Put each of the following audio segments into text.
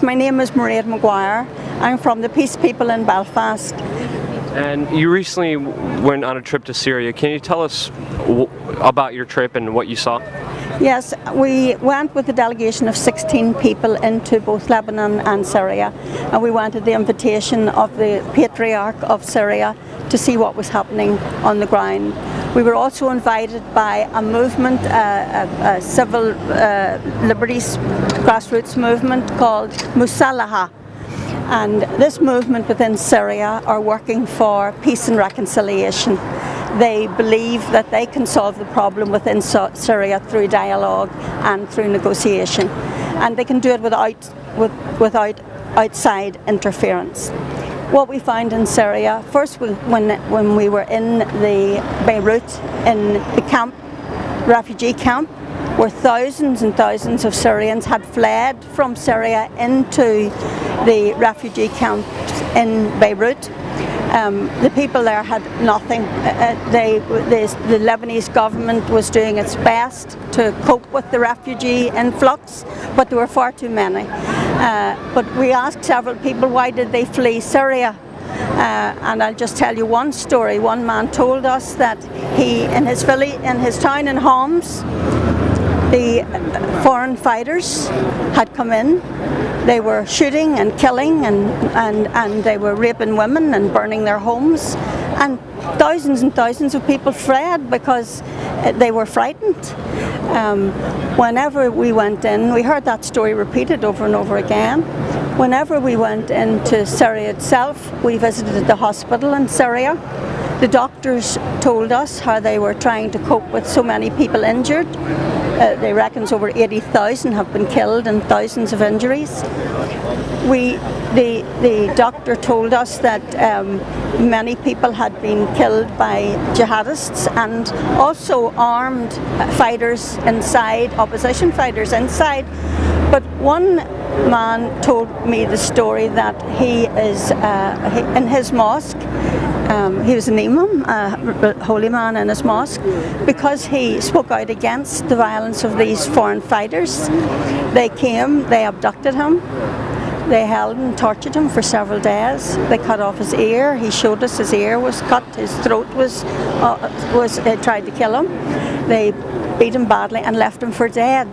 my name is Mairead Maguire. I'm from the Peace People in Belfast. And you recently went on a trip to Syria. Can you tell us about your trip and what you saw? Yes, we went with a delegation of 16 people into both Lebanon and Syria, and we went at the invitation of the Patriarch of Syria to see what was happening on the ground. We were also invited by a movement, a civil liberties grassroots movement called Musalaha. And this movement within Syria are working for peace and reconciliation. They believe that they can solve the problem within Syria through dialogue and through negotiation. And they can do it without outside interference. What we found in Syria, first when we were in the Beirut, in the camp, refugee camp, where thousands and thousands of Syrians had fled from Syria into the refugee camps in Beirut. The people there had nothing. The Lebanese government was doing its best to cope with the refugee influx, but there were far too many. But we asked several people, why did they flee Syria? And I'll just tell you one story. One man told us that he, in his town in Homs, the foreign fighters had come in. They were shooting and killing and they were raping women and burning their homes. And thousands of people fled because they were frightened. Whenever we went in, we heard that story repeated over and over again. Whenever we went into Syria itself, we visited the hospital in Syria. The doctors told us how they were trying to cope with so many people injured. They reckon over 80,000 have been killed and thousands of injuries. The doctor told us that many people had been killed by jihadists and also armed fighters inside, opposition fighters inside. But one man told me the story that he is in his mosque. He was an imam, a holy man in his mosque, because he spoke out against the violence of these foreign fighters. They came, they abducted him, they held and tortured him for several days. They cut off his ear. He showed us his ear was cut, his throat was tried to kill him. They beat him badly and left him for dead.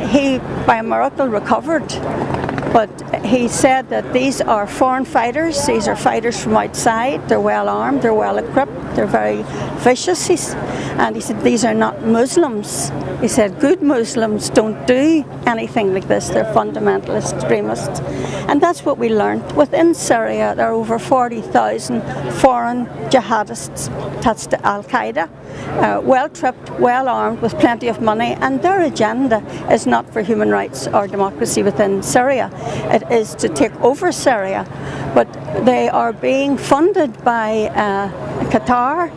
He, by a miracle, recovered. But he said that these are foreign fighters, these are fighters from outside, they're well armed, they're well equipped, they're very vicious. And he said these are not Muslims. He said good Muslims don't do anything like this, they're fundamentalist extremists. And that's what we learned. Within Syria there are over 40,000 foreign jihadists attached to Al-Qaeda, well-tripped, well-armed, with plenty of money, and their agenda is not for human rights or democracy within Syria. It is to take over Syria, but they are being funded by Qatar,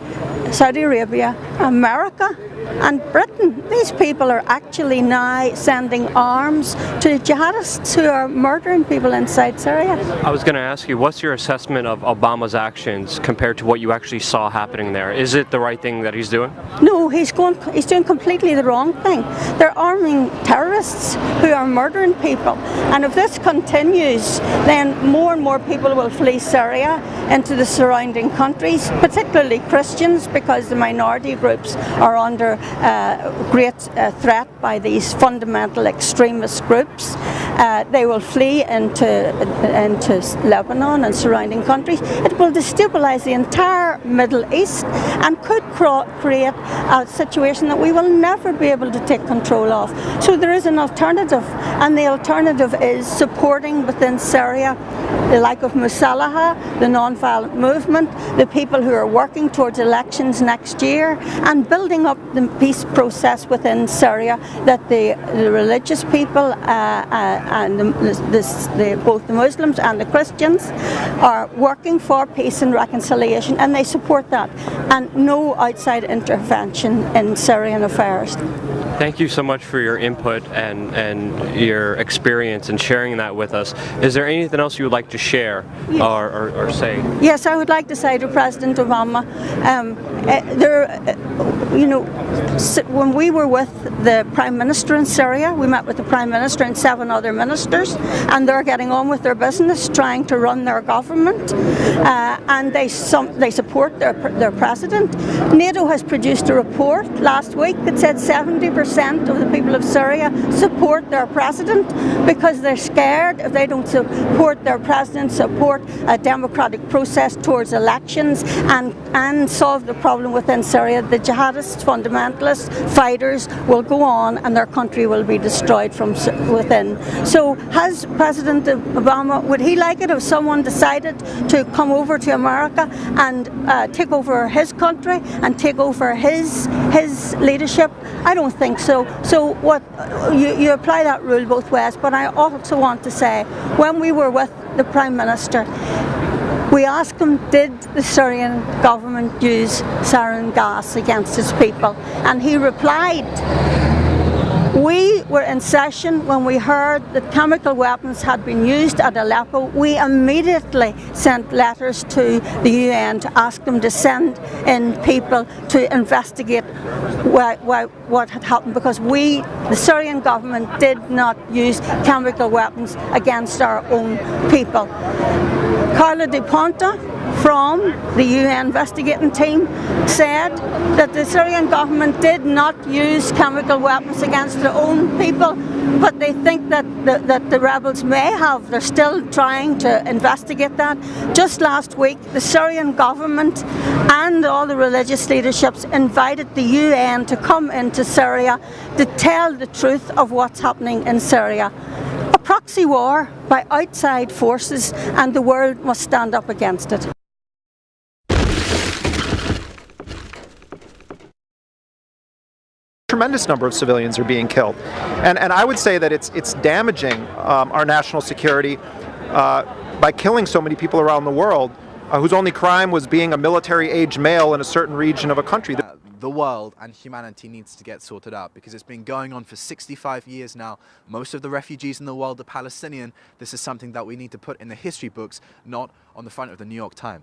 Saudi Arabia, America and Britain. These people are actually now sending arms to jihadists who are murdering people inside Syria. I was going to ask you, what's your assessment of Obama's actions compared to what you actually saw happening there? Is it the right thing that he's doing? No, he's doing completely the wrong thing. They're arming terrorists who are murdering people. And if this continues, then more and more people will flee Syria into the surrounding countries, particularly Christians, because the minority groups are under great threat by these fundamental extremist groups. They will flee into Lebanon and surrounding countries. It will destabilize the entire Middle East and could create a situation that we will never be able to take control of. So there is an alternative, and the alternative is supporting within Syria the like of Musalaha, the non-violent movement, the people who are working towards elections next year, and building up the peace process within Syria, that the religious people and both the Muslims and the Christians are working for peace and reconciliation, and they support that, and no outside intervention in Syrian affairs. Thank you so much for your input and your experience and sharing that with us. Is there anything else you would like to share or say? Yes, I would like to say to President Obama, you know, when we were with the Prime Minister in Syria, we met with the Prime Minister and 7 other ministers, and they're getting on with their business, trying to run their government, and they support their president. NATO has produced a report last week that said 70% of the people of Syria support their president because they're scared if they don't support their president, support a democratic process towards elections and solve the problem within Syria. The jihadists, fundamentalists, fighters will go on and their country will be destroyed from within. So has President Obama, would he like it if someone decided to come over to America and take over his country and take over his leadership? I don't think so. So what you apply that rule both ways, but I also want to say, when we were with the Prime Minister, we asked him, did the Syrian government use sarin gas against its people? And he replied, we were in session when we heard that chemical weapons had been used at Aleppo. We immediately sent letters to the UN to ask them to send in people to investigate what had happened, because the Syrian government did not use chemical weapons against our own people. Carla De Ponta from the UN investigating team said that the Syrian government did not use chemical weapons against their own people, but they think that the rebels may have. They're still trying to investigate that. Just last week, the Syrian government and all the religious leaderships invited the UN to come into Syria to tell the truth of what's happening in Syria. A proxy war by outside forces, and the world must stand up against it. Tremendous number of civilians are being killed, and I would say that it's damaging our national security by killing so many people around the world whose only crime was being a military-aged male in a certain region of a country. The world and humanity needs to get sorted out, because it's been going on for 65 years now. Most of the refugees in the world are Palestinian. This is something that we need to put in the history books, not on the front of the New York Times.